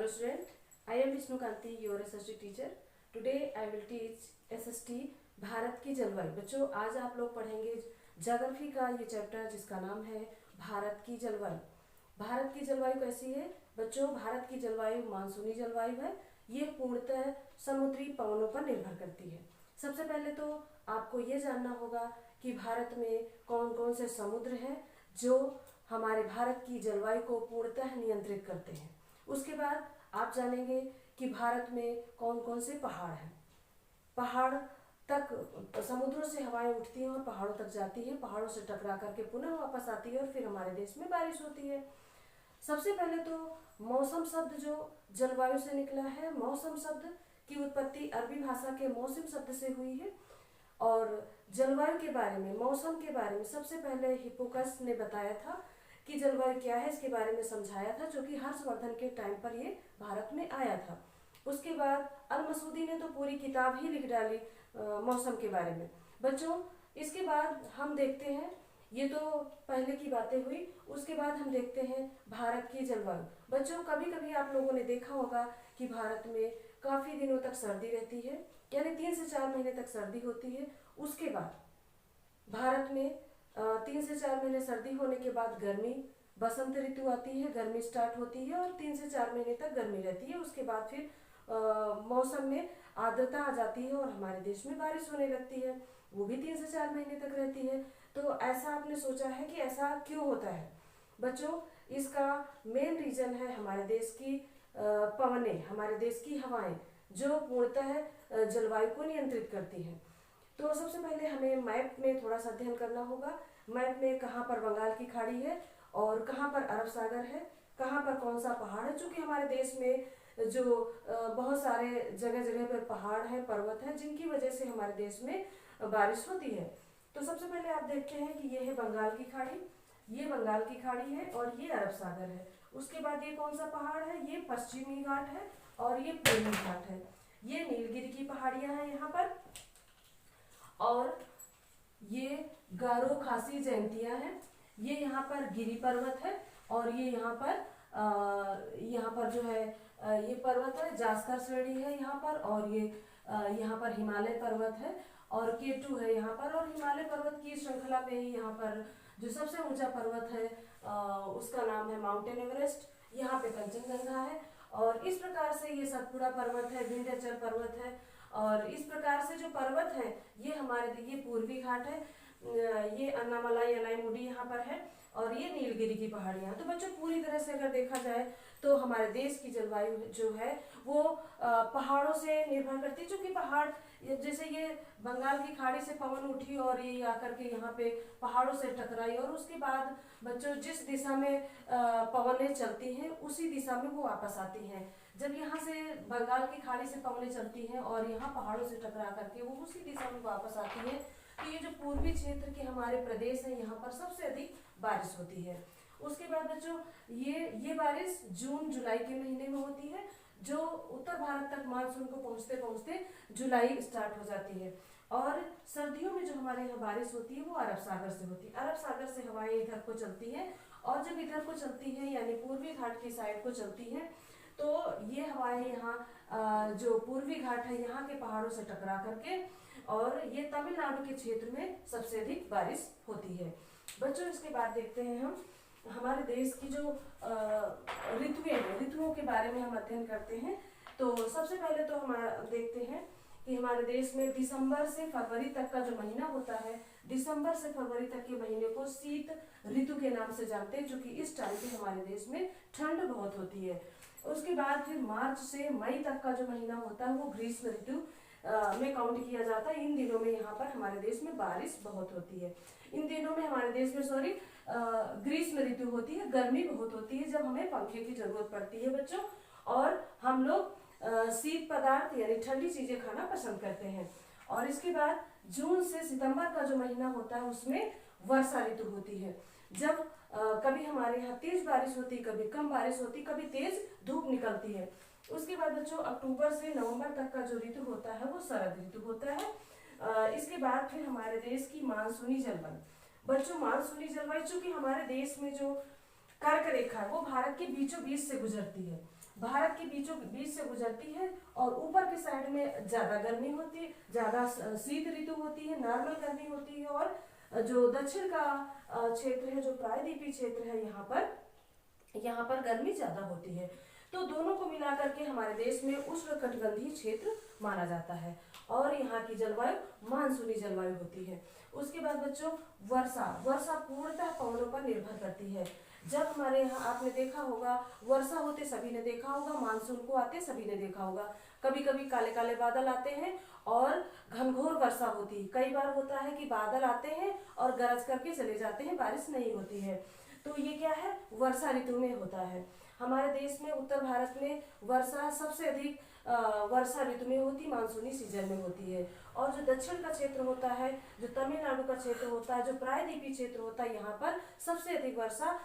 student, I am Vishnu Kanti, your SST teacher. Today I will teach SST Bharat की जलवायु। बच्चों आज आप लोग पढ़ेंगे ज्योग्राफी का ये चैप्टर जिसका नाम है भारत की जलवायु। भारत की जलवायु कैसी है बच्चों? भारत की जलवायु मानसूनी जलवायु है। ये पूर्णतः समुद्री पवनों पर निर्भर करती है। सबसे पहले तो आपको ये जानना होगा कि भारत में कौन कौन से समुद्र हैं जो हमारे भारत की जलवायु को पूर्णतः नियंत्रित करते हैं। उसके बाद आप जानेंगे कि भारत में कौन कौन से पहाड़ हैं। पहाड़ तक समुद्रों से हवाएं उठती हैं और पहाड़ों तक जाती हैं, पहाड़ों से टकरा करके पुनः वापस आती है और फिर हमारे देश में बारिश होती है। सबसे पहले तो मौसम शब्द जो जलवायु से निकला है, मौसम शब्द की उत्पत्ति अरबी भाषा के मौसम शब्द से हुई है। और जलवायु के बारे में, मौसम के बारे में सबसे पहले हिप्पोकस ने बताया था कि जलवायु क्या है, इसके बारे में समझाया था, जो कि हर्षवर्धन के टाइम पर ये भारत में आया था। उसके बाद अल मसूदी ने तो पूरी किताब ही लिख डाली मौसम के बारे में। बच्चों इसके बाद हम देखते हैं, ये तो पहले की बातें हुई, उसके बाद हम देखते हैं भारत की जलवायु। बच्चों कभी कभी आप लोगों ने देखा होगा कि भारत में काफ़ी दिनों तक सर्दी रहती है, यानी 3 से 4 महीने तक सर्दी होती है। उसके बाद भारत में 3 से 4 महीने सर्दी होने के बाद गर्मी, बसंत ऋतु आती है, गर्मी स्टार्ट होती है और 3 से 4 महीने तक गर्मी रहती है। उसके बाद फिर मौसम में आर्द्रता आ जाती है और हमारे देश में बारिश होने लगती है, वो भी 3 से 4 महीने तक रहती है। तो ऐसा आपने सोचा है कि ऐसा क्यों होता है? बच्चों इसका मेन रीजन है हमारे देश की पवनें, हमारे देश की हवाएं जो पूर्णतः जलवायु को नियंत्रित करती हैं। तो सबसे पहले हमें मैप में थोड़ा सा अध्ययन करना होगा। मैप में कहाँ पर बंगाल की खाड़ी है और कहाँ पर अरब सागर है, कहाँ पर कौन सा पहाड़ है। चूँकि हमारे देश में जो बहुत सारे जगह जगह पर पहाड़ हैं, पर्वत हैं, जिनकी वजह से हमारे देश में बारिश होती है। तो सबसे पहले आप देखते हैं कि ये है बंगाल की खाड़ी, ये बंगाल की खाड़ी है और ये अरब सागर है। उसके बाद ये कौन सा पहाड़ है? ये पश्चिमी घाट है और ये पूर्वी घाट है। ये नीलगिरी की पहाड़ियाँ हैं यहाँ पर, और ये गारो खासी जयंतियाँ हैं। ये यहाँ पर गिरी पर्वत है और ये यहाँ पर जो है ये पर्वत है, जास्कर श्रेणी है यहाँ पर, और ये यहाँ पर हिमालय पर्वत है और केटू है यहाँ पर। और हिमालय पर्वत की श्रृंखला में ही यहाँ पर जो सबसे ऊंचा पर्वत है उसका नाम है माउंटेन एवरेस्ट। यहाँ पे कंचनजंगा है और इस प्रकार से ये सतपुड़ा पर्वत है, विंध्याचल पर्वत है। और इस प्रकार से जो पर्वत है ये पूर्वी घाट है, ये अन्नामलाई अनाईमुडी यहाँ पर है और ये नीलगिरी की पहाड़ियाँ। तो बच्चों पूरी तरह से अगर देखा जाए तो हमारे देश की जलवायु जो है वो पहाड़ों से निर्भर करती है। क्योंकि पहाड़ जैसे ये बंगाल की खाड़ी से पवन उठी और ये आकर के यहाँ पे पहाड़ों से टकराई, और उसके बाद बच्चों जिस दिशा में पवनें चलती हैं उसी दिशा में वो वापस आती हैं। जब यहाँ से बंगाल की खाड़ी से पवनें चलती हैं और यहाँ पहाड़ों से टकरा करके वो उसी दिशा में वापस आती है, तो ये जो पूर्वी क्षेत्र के हमारे प्रदेश हैं यहाँ पर सबसे अधिक बारिश होती है। उसके बाद बच्चों ये बारिश जून जुलाई के महीने में होती है, जो उत्तर भारत तक मानसून को पहुँचते पहुँचते जुलाई स्टार्ट हो जाती है। और सर्दियों में जो हमारे यहाँ बारिश होती है वो अरब सागर से होती है। अरब सागर से हवाएं इधर को चलती हैं और जब इधर को चलती हैं यानी पूर्वी घाट की साइड को चलती हैं, तो ये हवाएं यहाँ जो पूर्वी घाट है यहाँ के पहाड़ों से टकरा करके और ये तमिलनाडु के क्षेत्र में सबसे अधिक बारिश होती है। बच्चों इसके बाद देखते हैं हम हमारे देश की जो ऋतुओं के बारे में हम अध्ययन करते हैं। तो सबसे पहले तो हम देखते हैं कि हमारे देश में दिसंबर से फरवरी तक का जो महीना होता है, दिसंबर से फरवरी तक के महीने को शीत ऋतु के नाम से जानते हैं, जो कि इस टाइम पे हमारे देश में ठंड बहुत होती है। उसके बाद फिर मार्च से मई तक का जो महीना होता है वो ग्रीष्म ऋतु में काउंट किया जाता है। इन दिनों में यहाँ पर हमारे देश में बारिश बहुत होती है। इन दिनों में हमारे देश में ग्रीष्म ऋतु होती है, गर्मी बहुत होती है जब हमें पंखे की जरूरत पड़ती है बच्चों, और हम लोग शीत पदार्थ यानी ठंडी चीजें खाना पसंद करते हैं। और इसके बाद जून से सितंबर का जो महीना होता है उसमें वर्षा ऋतु होती है, जब कभी हमारे यहाँ तेज बारिश होती, कभी कम बारिश होती, कभी तेज धूप निकलती है। उसके बाद बच्चों अक्टूबर से नवंबर तक का जो ऋतु होता है वो शरद ऋतु होता है। इसके बाद फिर हमारे देश की मानसूनी जलवायु। बच्चों मानसूनी जलवायु चूंकि हमारे देश में जो कर्क रेखा है वो भारत के बीचों बीच से गुजरती है, भारत के बीचों बीच से गुजरती है और ऊपर के साइड में ज्यादा गर्मी होती है, ज्यादा शीत ऋतु होती है, नॉर्मल गर्मी होती है, और जो दक्षिण का क्षेत्र है, जो प्रायद्वीपीय क्षेत्र है, यहाँ पर गर्मी ज्यादा होती है। तो दोनों को मिलाकर के हमारे देश में उष्णकटिबंधीय क्षेत्र माना जाता है और यहाँ की जलवायु मानसूनी जलवायु होती है। उसके बाद बच्चों वर्षा पूर्णतः पवनों पर निर्भर करती है। जब हमारे यहाँ आपने देखा होगा वर्षा होते सभी ने देखा होगा, मानसून को आते सभी ने देखा होगा। कभी कभी काले काले बादल आते हैं और घनघोर वर्षा होती है। कई बार होता है कि बादल आते हैं और गरज करके चले जाते हैं, बारिश नहीं होती है। तो ये क्या है, वर्षा ऋतु में होता है। हमारे देश में उत्तर भारत में वर्षा सबसे अधिक वर्षा ऋतु में होती, मानसूनी सीजन में होती है। और जो दक्षिण का क्षेत्र होता है, जो तमिलनाडु का क्षेत्र होता है, जो प्रायद्वीपीय क्षेत्र होता है, यहाँ पर सबसे अधिक वर्षा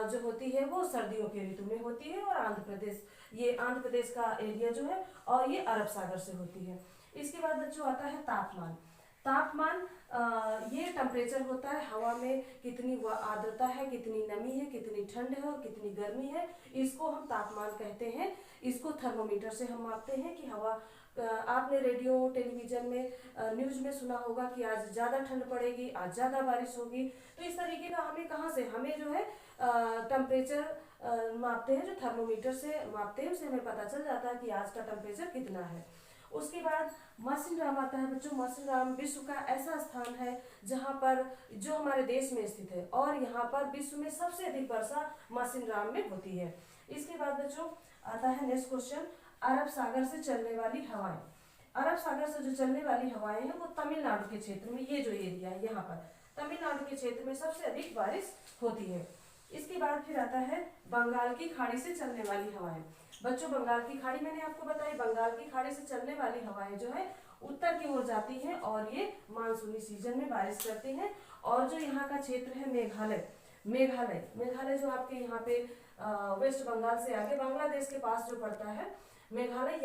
जो होती है वो सर्दियों के ऋतु में होती है। और आंध्र प्रदेश का एरिया जो है, और ये अरब सागर से होती है। इसके बाद बच्चों आता है तापमान। ये टेम्परेचर होता है, हवा में कितनी आर्द्रता है, कितनी नमी है, कितनी ठंड है और कितनी गर्मी है, इसको हम तापमान कहते हैं। इसको थर्मोमीटर से हम मापते हैं कि हवा, आपने रेडियो टेलीविजन में न्यूज में सुना होगा कि आज ज़्यादा ठंड पड़ेगी, आज ज़्यादा बारिश होगी। तो इस तरीके का हमें जो है टेम्परेचर मापते हैं, जो थर्मोमीटर से मापते हैं, उससे हमें पता चल जाता है कि आज का टेम्परेचर कितना है। उसके बाद मासिनराम आता है बच्चों। मासिनराम विश्व का ऐसा स्थान है जहाँ पर, जो हमारे देश में स्थित है, और यहाँ पर विश्व में सबसे अधिक वर्षा मासिनराम में होती है। इसके बाद बच्चों आता है नेक्स्ट क्वेश्चन, अरब सागर से चलने वाली हवाएं। अरब सागर से जो चलने वाली हवाएं हैं वो तमिलनाडु के क्षेत्र में, ये जो एरिया है यहाँ पर तमिलनाडु के क्षेत्र में सबसे अधिक बारिश होती है। इसके बाद फिर आता है बंगाल की खाड़ी से चलने वाली हवाएं। बच्चों बंगाल की खाड़ी मैंने आपको बताई, बंगाल की खाड़ी से चलने वाली हवाएं जो है उत्तर की ओर जाती हैं और ये मानसूनी सीजन में बारिश करती हैं। और जो यहाँ का क्षेत्र है मेघालय जो आपके यहाँ पे वेस्ट बंगाल से आगे बांग्लादेश के पास जो पड़ता है मेघालय,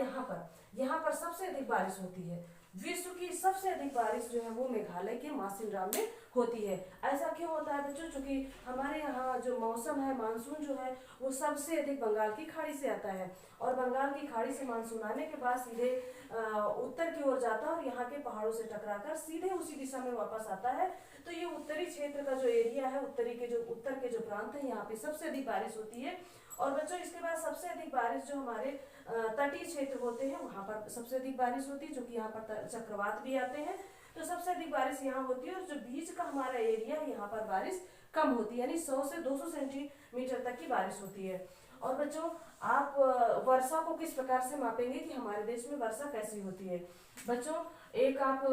यहाँ पर सबसे अधिक बारिश होती है। विश्व की सबसे अधिक बारिश जो है वो मेघालय के मासिनराम में होती है। ऐसा क्यों होता है बच्चों? क्योंकि हमारे यहाँ जो मौसम है, मानसून जो है वो सबसे अधिक बंगाल की खाड़ी से आता है, और बंगाल की खाड़ी से मानसून आने के बाद सीधे उत्तर की ओर जाता है और यहाँ के पहाड़ों से टकराकर सीधे उसी दिशा में वापस आता है। तो ये उत्तरी क्षेत्र का जो एरिया है, उत्तर के जो प्रांत है, यहाँ पे सबसे अधिक बारिश होती है। और बच्चों इसके बाद सबसे अधिक बारिश जो हमारे तटीय क्षेत्र होते हैं वहां पर सबसे अधिक बारिश होती है, जो कि यहाँ पर चक्रवात भी आते हैं। तो सबसे अधिक बारिश यहाँ होती है, और जो बीच का हमारा एरिया है यहाँ पर बारिश कम होती है, यानी 100 से 200 सेंटीमीटर तक की बारिश होती है। और बच्चों आप वर्षा को किस प्रकार से मापेंगे कि हमारे देश में वर्षा कैसी होती है? बच्चों एक आप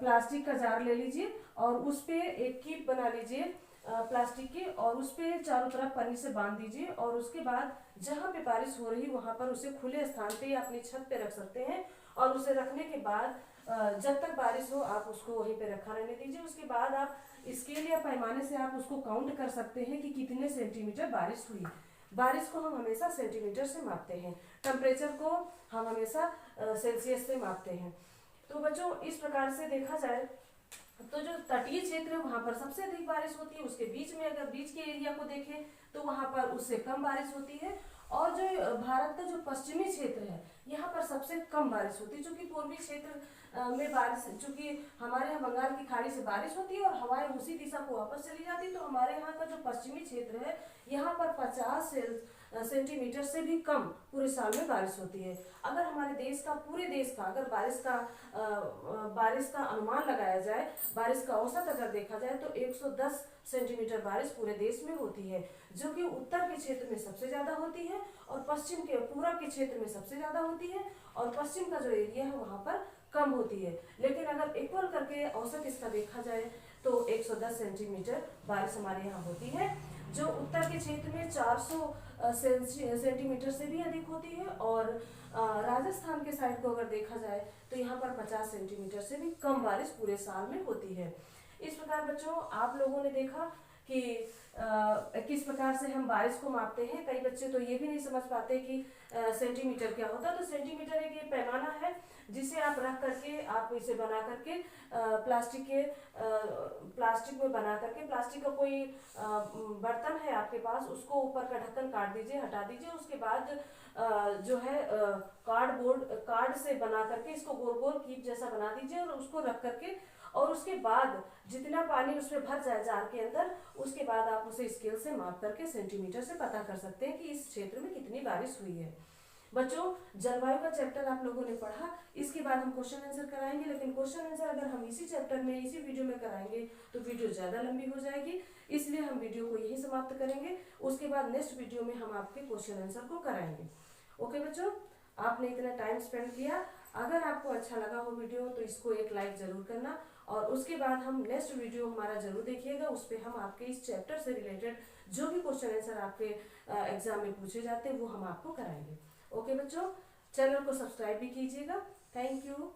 प्लास्टिक का जार ले लीजिए और उस पे एक कीप बना लीजिए प्लास्टिक की, और उस पे चारों तरफ पन्नी से बांध दीजिए, और उसके बाद जहाँ पे बारिश हो रही वहां पर उसे खुले स्थान पे या अपनी छत पे रख सकते हैं। और उसे रखने के बाद जब तक बारिश हो आप उसको वहीं पे रखा रहने दीजिए। उसके बाद आप स्केल या पैमाने से आप उसको काउंट कर सकते हैं कि कितने सेंटीमीटर बारिश हुई। बारिश को हम हमेशा सेंटीमीटर से मापते हैं, टेम्परेचर को हम हमेशा सेल्सियस से मापते हैं। तो बच्चों इस प्रकार से देखा जाए तो जो तटीय क्षेत्र है वहां पर सबसे अधिक बारिश होती है, उसके बीच में अगर बीच के एरिया को देखें तो वहां पर उससे कम बारिश होती है। और जो भारत का जो पश्चिमी क्षेत्र है यहाँ पर सबसे कम बारिश होती है, क्योंकि पूर्वी क्षेत्र में बारिश, चूंकि हमारे यहाँ बंगाल की खाड़ी से बारिश होती है और हवाएं उसी दिशा को वापस चली जाती है, तो हमारे यहाँ का जो पश्चिमी क्षेत्र है यहाँ पर 50 सेंटीमीटर से भी कम पूरे साल में बारिश होती है। अगर हमारे पूरे देश का अगर बारिश का अनुमान लगाया जाए, बारिश का औसत अगर देखा जाए तो 110 सेंटीमीटर बारिश पूरे देश में होती है, जो कि उत्तर के क्षेत्र में सबसे ज्यादा होती है और पूरब के क्षेत्र में सबसे ज्यादा होती है, और पश्चिम का जो एरिया है वहां पर कम होती है। लेकिन अगर इक्वल करके औसत इसका देखा जाए तो 110 सेंटीमीटर बारिश हमारे यहाँ होती है, जो उत्तर के क्षेत्र में 400 सेंटीमीटर से भी अधिक होती है, और राजस्थान के साइड को अगर देखा जाए तो यहाँ पर 50 सेंटीमीटर से भी कम बारिश पूरे साल में होती है। इस प्रकार बच्चों आप लोगों ने देखा कि किस प्रकार से हम बारिश को मापते हैं। कई बच्चे तो ये भी नहीं समझ पाते कि सेंटीमीटर क्या होता है। तो सेंटीमीटर एक ये पैमाना है जिसे आप रख करके, आप इसे बना करके प्लास्टिक में बना करके, प्लास्टिक का कोई बर्तन है आपके पास, उसको ऊपर का ढक्कन काट दीजिए, हटा दीजिए। उसके बाद जो है कार्ड से बना करके इसको गोल गोल कीप जैसा बना दीजिए और उसको रख करके, और उसके बाद जितना पानी उसमें भर जाए जार के अंदर, उसके बाद आप उसे स्केल से माप करके सेंटीमीटर से पता कर सकते हैं कि इस क्षेत्र में कितनी बारिश हुई है। बच्चों, जलवायु का चैप्टर आप लोगों ने पढ़ा, इसके बाद हम क्वेश्चन आंसर कराएंगे। लेकिन क्वेश्चन आंसर अगर हम इसी चैप्टर में इसी वीडियो में कराएंगे तो वीडियो ज़्यादा लंबी हो जाएगी, इसलिए हम वीडियो को यही समाप्त करेंगे। उसके बाद नेक्स्ट वीडियो में हम आपके क्वेश्चन आंसर को कराएंगे। ओके बच्चों, आपने इतना टाइम स्पेंड किया। अगर आपको अच्छा लगा हो वीडियो तो इसको एक लाइक ज़रूर करना, और उसके बाद हम नेक्स्ट वीडियो हमारा जरूर देखिएगा। उस पर हम आपके इस चैप्टर से रिलेटेड जो भी क्वेश्चन आंसर आपके एग्जाम में पूछे जाते हैं वो हम आपको कराएंगे। ओके बच्चों, चैनल को सब्सक्राइब भी कीजिएगा। Thank you.